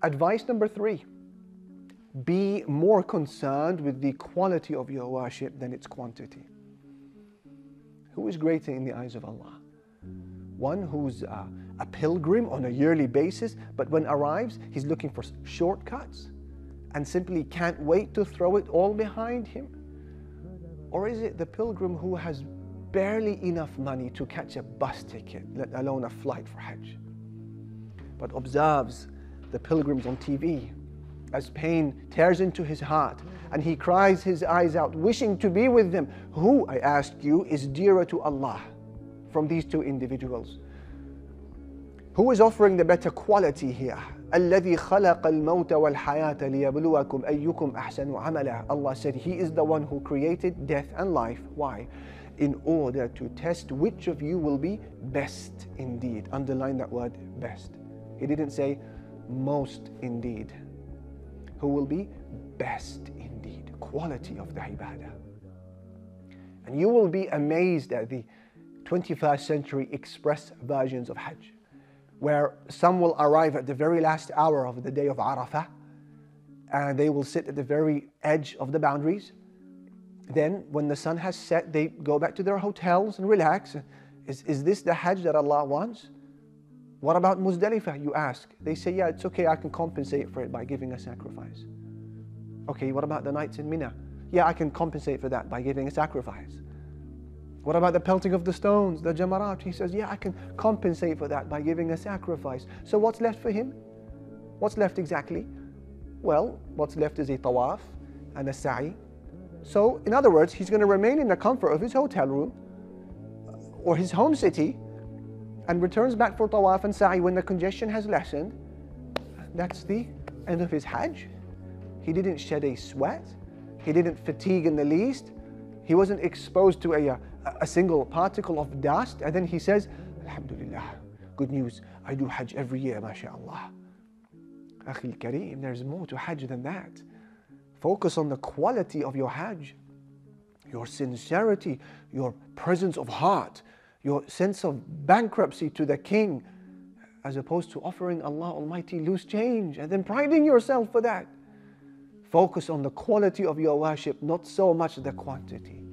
Advice number 3. Be more concerned with the quality of your worship than its quantity. Who is greater in the eyes of Allah? One who's a pilgrim on a yearly basis, but when arrives, he's looking for shortcuts and simply can't wait to throw it all behind him? Or is it the pilgrim who has barely enough money to catch a bus ticket, let alone a flight for Hajj, but observes the pilgrims on TV as pain tears into his heart and he cries his eyes out, wishing to be with them? Who, I ask you, is dearer to Allah from these two individuals? Who is offering the better quality here? الَّذِي خَلَقَ الْمَوْتَ وَالْحَيَاةَ لِيَبْلُوَكُمْ أَيُّكُمْ أَحْسَنُ عَمَلًا. Allah said He is the one who created death and life. Why? In order to test which of you will be best indeed. Underline that word, best. He didn't say most indeed. Who will be best indeed. Quality of the ibadah. And you will be amazed at the 21st century express versions of Hajj, where some will arrive at the very last hour of the day of Arafah, and they will sit at the very edge of the boundaries. Then, when the sun has set, they go back to their hotels and relax. Is this the Hajj that Allah wants? What about Muzdalifah, you ask? They say, yeah, it's okay, I can compensate for it by giving a sacrifice. Okay, what about the nights in Mina? Yeah, I can compensate for that by giving a sacrifice. What about the pelting of the stones, the jamarat? He says, yeah, I can compensate for that by giving a sacrifice. So what's left for him? What's left exactly? Well, what's left is a tawaf and a sa'i. So, in other words, he's going to remain in the comfort of his hotel room or his home city and returns back for tawaf and sa'i when the congestion has lessened. That's the end of his Hajj. He didn't shed a sweat. He didn't fatigue in the least. He wasn't exposed to a single particle of dust. And then he says, Alhamdulillah, good news, I do Hajj every year, mashallah. Akhil Kareem, there's more to Hajj than that. Focus on the quality of your Hajj, your sincerity, your presence of heart, your sense of bankruptcy to the King, as opposed to offering Allah Almighty loose change and then priding yourself for that. Focus on the quality of your worship, not so much the quantity.